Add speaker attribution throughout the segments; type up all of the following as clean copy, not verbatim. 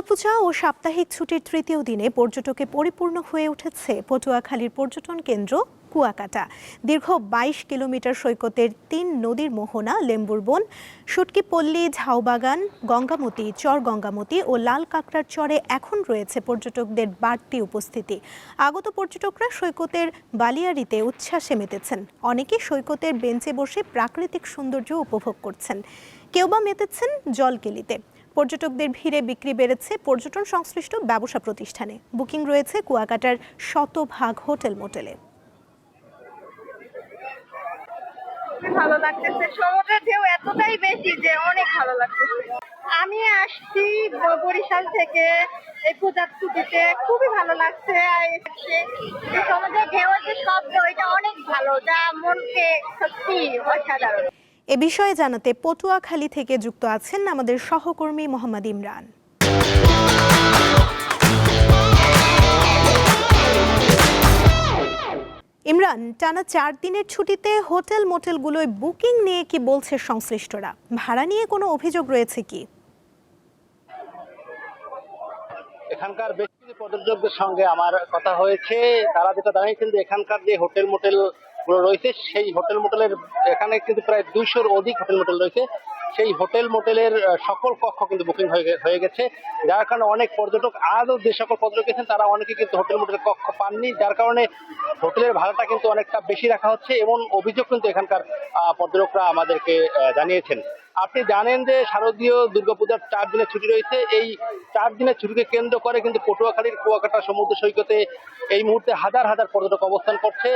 Speaker 1: দুর্গাপূজা ও সাপ্তাহিক ছুটির তৃতীয় দিনে পর্যটকে পরিপূর্ণ হয়ে উঠেছে পটুয়াখালীর পর্যটন কেন্দ্র কুয়াকাটা। দীর্ঘ ২২ কিলোমিটার সৈকতের ৩ নদীর মোহনা লেম্বুর বন, শুটকিপল্লী, ঝাউবাগান, গঙ্গামতি, চর গঙ্গামতি ও লাল কাঁকড়ার চরে এখন রয়েছে পর্যটকদের বাড়তি উপস্থিতি। আগত পর্যটকরা সৈকতের বালিয়াড়িতে উচ্ছ্বাসে মেতেছেন। অনেকে সৈকতের বেঞ্চে বসে প্রাকৃতিক সৌন্দর্য উপভোগ করছেন, কেউ বা মেতেছেন জলকেলিতে। পর্যটকদের ভিড়ে বিক্রি বেড়েছে পর্যটন সংশ্লিষ্ট ব্যবসা প্রতিষ্ঠানে। বুকিং রয়েছে কুয়াকাটার শতভাগ হোটেল মোটেলে।
Speaker 2: ভালো লাগতেছে, সমুদ্রের ঢেউ এতটাই বেশি যে অনেক ভালো লাগতেছে। আমি আসছি বরিশাল থেকে এই পূজার ছুটিতে, খুবই ভালো লাগছে। সমুদ্রের ঢেউয়ের যে শব্দ, এটা অনেক ভালো, যা মনকে সত্যি অসাধারণ।
Speaker 1: এ বিষয়ে জানাতে পটুয়াখালী থেকে যুক্ত আছেন আমাদের সহকর্মী মোহাম্মদ ইমরান। ইমরান, টানা ৪ দিনের ছুটিতে হোটেল মোটেলগুলোয় বুকিং নিয়ে কি বলছে সংশ্লিষ্টরা? ভাড়া নিয়ে কোনো অভিযোগ রয়েছে কি?
Speaker 3: এখানকার বেশ কিছু পর্যটকদের সঙ্গে আমার কথা হয়েছে। তারা যেটা জানিয়েছেন যে এখানকার যে হোটেল মোটেল গুলো রয়েছে, সেই হোটেল মোটেলের এখানে কিন্তু প্রায় ২০০-র অধিক হোটেল মোটেল রয়েছে। সেই হোটেল মোটেলের সকল কক্ষ কিন্তু বুকিং হয়ে গেছে, যার কারণে অনেক পর্যটক আজও যে সকল পর্যটক গেছেন তারা অনেকে কিন্তু হোটেল মোটেলের কক্ষ পাননি, যার কারণে হোটেলের ভাড়াটা কিন্তু অনেকটা বেশি রাখা হচ্ছে। এমন অভিযোগ কিন্তু এখানকার পর্যটকরা আমাদেরকে জানিয়েছেন। আপনি জানেন যে শারদীয় দুর্গাপূজার ৪ দিনের ছুটি রয়েছে। এই ৪ দিনের ছুটিকে কেন্দ্র করে কিন্তু পটুয়াখালীর কুয়াকাটা সমুদ্র সৈকতে এই মুহূর্তে হাজার হাজার পর্যটক অবস্থান করছে।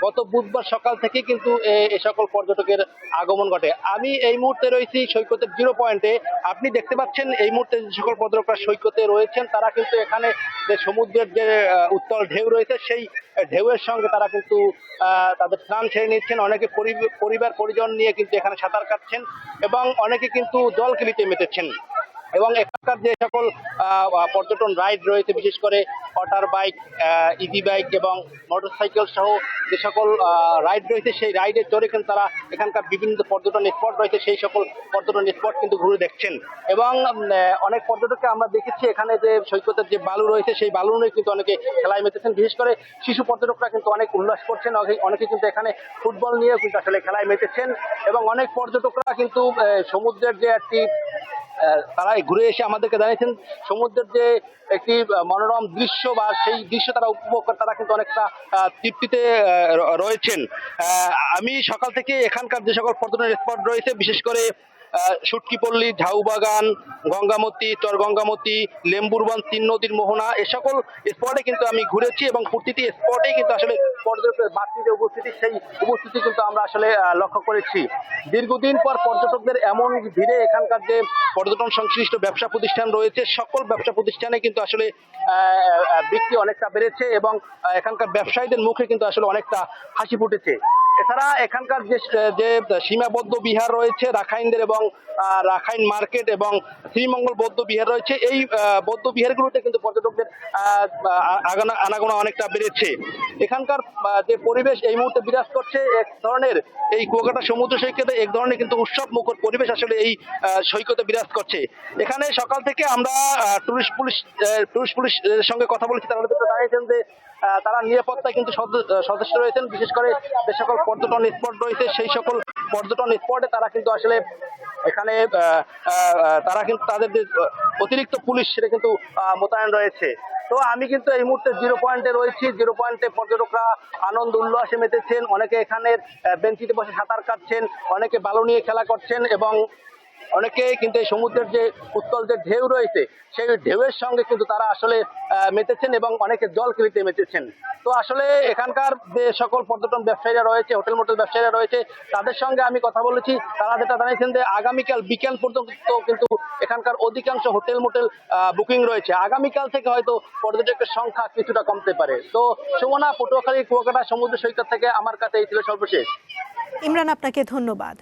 Speaker 3: গত বুধবার সকাল থেকে কিন্তু এ সকল পর্যটকের আগমন ঘটে। আমি এই মুহূর্তে রয়েছি সৈকতের 0 পয়েন্টে। আপনি দেখতে পাচ্ছেন এই মুহূর্তে যে সকল পর্যটকরা সৈকতে রয়েছেন তারা কিন্তু এখানে যে সমুদ্রের যে উত্তাল ঢেউ রয়েছে সেই ঢেউয়ের সঙ্গে তারা কিন্তু তাদের স্নান সেরে নিচ্ছেন। অনেকে পরিবার পরিজন নিয়ে কিন্তু এখানে সাঁতার কাটছেন এবং অনেকে কিন্তু জলকেলিতে মেতেছেন। এবং এখানকার যে সকল পর্যটন রাইড রয়েছে, বিশেষ করে ওয়াটার বাইক, ইজি বাইক এবং মোটরসাইকেল সহ যে সকল রাইড রয়েছে, সেই রাইডের চড়ে কিন্তু তারা এখানকার বিভিন্ন পর্যটন স্পট রয়েছে সেই সকল পর্যটন স্পট কিন্তু ঘুরে দেখছেন। এবং অনেক পর্যটককে আমরা দেখেছি এখানে যে সৈকতের যে বালু রয়েছে সেই বালু নিয়ে কিন্তু অনেকে খেলায় মেতেছেন। বিশেষ করে শিশু পর্যটকরা কিন্তু অনেক উল্লাস করছেন, অনেকে কিন্তু এখানে ফুটবল নিয়েও কিন্তু আসলে খেলায় মেতেছেন। এবং অনেক পর্যটকরা কিন্তু সমুদ্রের যে একটি তারা ঘুরে এসে আমাদেরকে জানিয়েছেন সমুদ্রের যে একটি মনোরম দৃশ্য বা সেই দৃশ্য তারা উপভোগ করে তারা কিন্তু অনেকটা তৃপ্তিতে রয়েছেন। আমি সকাল থেকে এখানকার যে সকল পর্যটন স্পট রয়েছে, বিশেষ করে শুটকিপল্লী, ঝাউবাগান, গঙ্গামতি, চর গঙ্গামতি, লেম্বুর বন, ৩ নদীর মোহনা, এ সকল স্পটে কিন্তু আমি ঘুরেছি এবং প্রতিটি স্পটেই কিন্তু আসলে পর্যটকের বাড়তি যে উপস্থিতি, সেই উপস্থিতি কিন্তু আমরা আসলে লক্ষ্য করেছি। দীর্ঘদিন পর পর্যটকদের এমন ভিড়ে এখানকার যে পর্যটন সংশ্লিষ্ট ব্যবসা প্রতিষ্ঠান রয়েছে সকল ব্যবসা প্রতিষ্ঠানে কিন্তু আসলে বিক্রি অনেকটা বেড়েছে এবং এখানকার ব্যবসায়ীদের মুখে কিন্তু আসলে অনেকটা হাসি ফুটেছে। এছাড়া এখানকার যে সীমাবদ্ধ বিহার রয়েছে রাখাইনদের এবং রাখাইন মার্কেট এবং শ্রীমঙ্গল বৌদ্ধ বিহার রয়েছে, এই বৌদ্ধ বিহারগুলোতে কিন্তু পর্যটকদের আনাগোনা অনেকটা বেড়েছে। এখানকার যে পরিবেশ এই মুহূর্তে বিরাজ করছে এক ধরনের, এই কুয়াকাটা সমুদ্র সৈকতে এক ধরনের কিন্তু উৎসব মুখর পরিবেশ আসলে এই সৈকতে বিরাজ করছে। এখানে সকাল থেকে আমরা টুরিস্ট পুলিশের সঙ্গে কথা বলেছি, তারা জানিয়েছেন যে তারা নিরাপত্তায় কিন্তু সদস্য রয়েছেন। বিশেষ করে যে সকল পর্যটন স্পট রয়েছে সেই সকল পর্যটন স্পটে তারা কিন্তু আসলে এখানে তারা কিন্তু তাদের যে অতিরিক্ত পুলিশ সেটা কিন্তু মোতায়েন রয়েছে। তো আমি কিন্তু এই মুহূর্তে 0 পয়েন্টে রয়েছি। 0 পয়েন্টে পর্যটকরা আনন্দ উল্লাসে মেতেছেন, অনেকে এখানে বেঞ্চিতে বসে সাঁতার কাটছেন, অনেকে বালু নিয়ে খেলা করছেন এবং অনেকে কিন্তু এই সমুদ্রের যে উত্তাল যে ঢেউ রয়েছে সেই ঢেউয়ের সঙ্গে কিন্তু তারা আসলে মেতেছেন এবং অনেকে জলকেলিতে মেতেছেন। তো আসলে এখানকার যে সকল পর্যটন ব্যবসায়ীরা রয়েছে, হোটেল মোটেল ব্যবসায়ীরা রয়েছে, তাদের সঙ্গে আমি কথা বলেছি। তারা যেটা জানিয়েছেন যে আগামীকাল বিকেল পর্যন্ত কিন্তু এখানকার অধিকাংশ হোটেল মোটেল বুকিং রয়েছে। আগামীকাল থেকে হয়তো পর্যটকের সংখ্যা কিছুটা কমতে পারে। তো সুমনা, পটুয়াখালী কুয়াকাটা সমুদ্র সৈকত থেকে আমার কাছে এই ছিল সর্বশেষ।
Speaker 1: ইমরান, আপনাকে ধন্যবাদ।